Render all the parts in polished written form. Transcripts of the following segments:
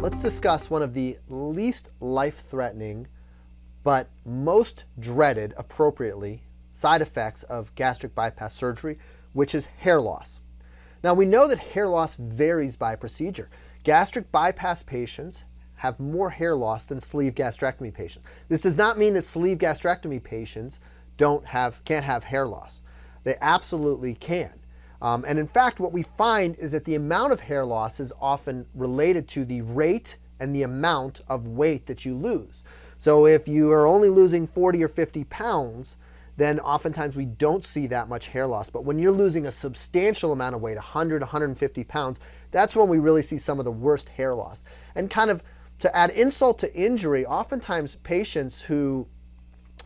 Let's discuss one of the least life-threatening but most dreaded, appropriately, side effects of gastric bypass surgery, which is hair loss. Now, we know that hair loss varies by procedure. Gastric bypass patients have more hair loss than sleeve gastrectomy patients. This does not mean that sleeve gastrectomy patients can't have hair loss. They absolutely can. And in fact, what we find is that the amount of hair loss is often related to the rate and the amount of weight that you lose. So if you are only losing 40 or 50 pounds, then oftentimes we don't see that much hair loss. But when you're losing a substantial amount of weight, 100, 150 pounds, that's when we really see some of the worst hair loss. And kind of to add insult to injury, oftentimes patients who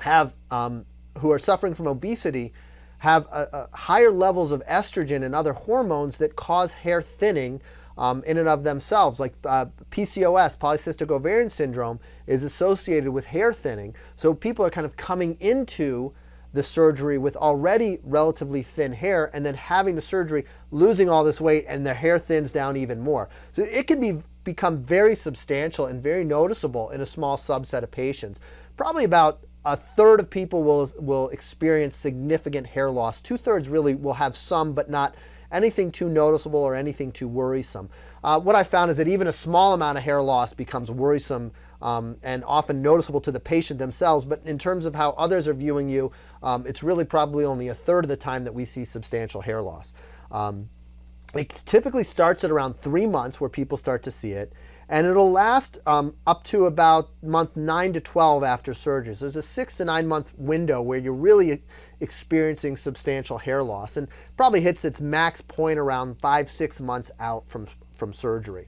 are suffering from obesity have higher levels of estrogen and other hormones that cause hair thinning in and of themselves. Like PCOS, polycystic ovarian syndrome, is associated with hair thinning. So people are kind of coming into the surgery with already relatively thin hair and then having the surgery, losing all this weight, and their hair thins down even more. So it can become very substantial and very noticeable in a small subset of patients. Probably about a third of people will experience significant hair loss. 2/3 really will have some, but not anything too noticeable or anything too worrisome. What I found is that even a small amount of hair loss becomes worrisome and often noticeable to the patient themselves, but in terms of how others are viewing you, it's really probably only a third of the time that we see substantial hair loss. It typically starts at around 3 months where people start to see it, and it'll last up to about month 9 to 12 after surgery. So there's a 6 to 9 month window where you're really experiencing substantial hair loss, and probably hits its max point around 5-6 months out from surgery.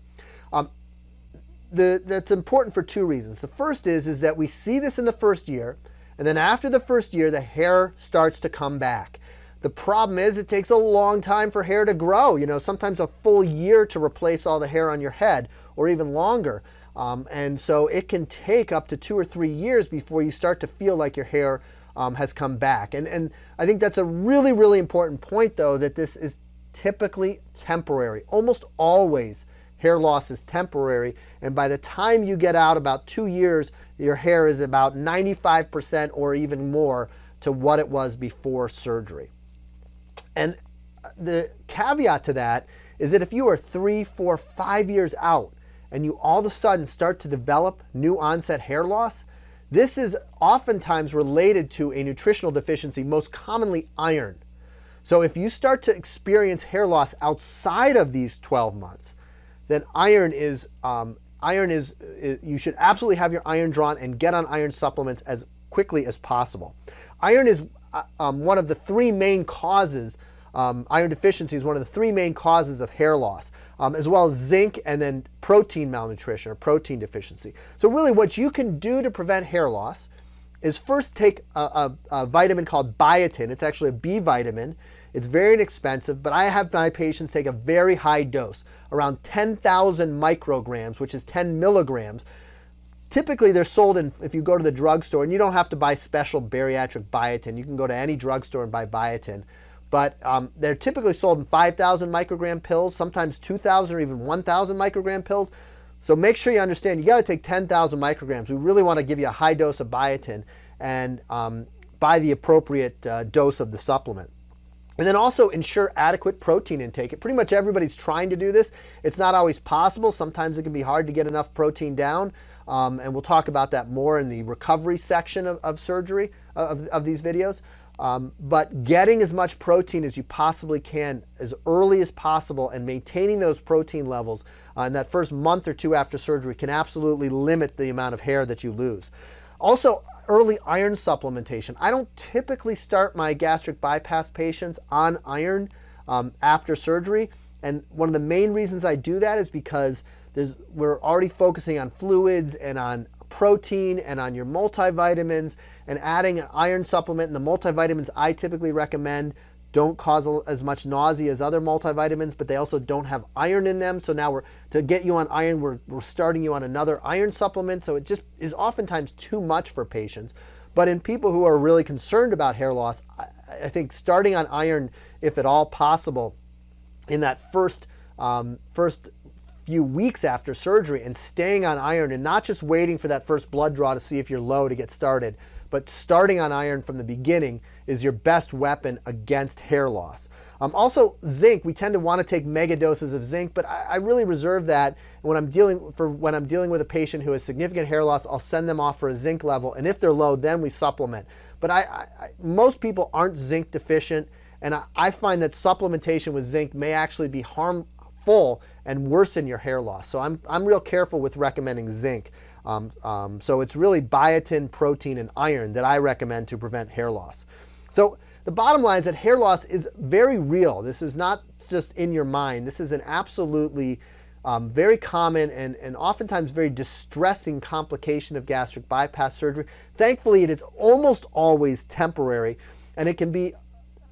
That's important for 2 reasons. The first is that we see this in the first year, and then after the first year, the hair starts to come back. The problem is it takes a long time for hair to grow, sometimes a full year to replace all the hair on your head, or even longer. And so it can take up to 2 or 3 years before you start to feel like your hair has come back. And I think that's a really, really important point, though, that this is typically temporary. Almost always hair loss is temporary, and by the time you get out about 2 years, your hair is about 95% or even more to what it was before surgery. And the caveat to that is that if you are 3, 4, 5 years out and you all of a sudden start to develop new onset hair loss, this is oftentimes related to a nutritional deficiency, most commonly iron. So if you start to experience hair loss outside of these 12 months, then you should absolutely have your iron drawn and get on iron supplements as quickly as possible. Iron is one of the 3 main causes, iron deficiency is one of the 3 main causes of hair loss, as well as zinc and then protein malnutrition or protein deficiency. So really what you can do to prevent hair loss is first take a vitamin called biotin. It's actually a B vitamin. It's very inexpensive, but I have my patients take a very high dose, around 10,000 micrograms, which is 10 milligrams. Typically, they're sold if you go to the drugstore, and you don't have to buy special bariatric biotin. You can go to any drugstore and buy biotin. But they're typically sold in 5,000 microgram pills, sometimes 2,000 or even 1,000 microgram pills. So make sure you understand, you got to take 10,000 micrograms. We really want to give you a high dose of biotin and buy the appropriate dose of the supplement. And then also ensure adequate protein intake. Pretty much everybody's trying to do this. It's not always possible. Sometimes it can be hard to get enough protein down. And we'll talk about that more in the recovery section of surgery, of these videos. But getting as much protein as you possibly can as early as possible and maintaining those protein levels in that first month or 2 after surgery can absolutely limit the amount of hair that you lose. Also, early iron supplementation. I don't typically start my gastric bypass patients on iron after surgery. And one of the main reasons I do that is because we're already focusing on fluids and on protein and on your multivitamins, and adding an iron supplement. And the multivitamins I typically recommend don't cause as much nausea as other multivitamins, but they also don't have iron in them. So now to get you on iron, we're starting you on another iron supplement. So it just is oftentimes too much for patients. But in people who are really concerned about hair loss, I think starting on iron, if at all possible, in that first few weeks after surgery and staying on iron and not just waiting for that first blood draw to see if you're low to get started, but starting on iron from the beginning is your best weapon against hair loss. Also, zinc, we tend to want to take mega doses of zinc, but I really reserve that when I'm dealing with a patient who has significant hair loss. I'll send them off for a zinc level, and if they're low, then we supplement. But most people aren't zinc deficient, and I find that supplementation with zinc may actually be harmful and worsen your hair loss. So I'm real careful with recommending zinc. So it's really biotin, protein, and iron that I recommend to prevent hair loss. So the bottom line is that hair loss is very real. This is not just in your mind. This is an absolutely very common and oftentimes very distressing complication of gastric bypass surgery. Thankfully, it is almost always temporary, and it can be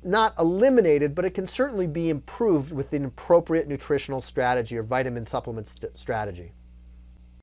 not eliminated, but it can certainly be improved with an appropriate nutritional strategy or vitamin supplement strategy.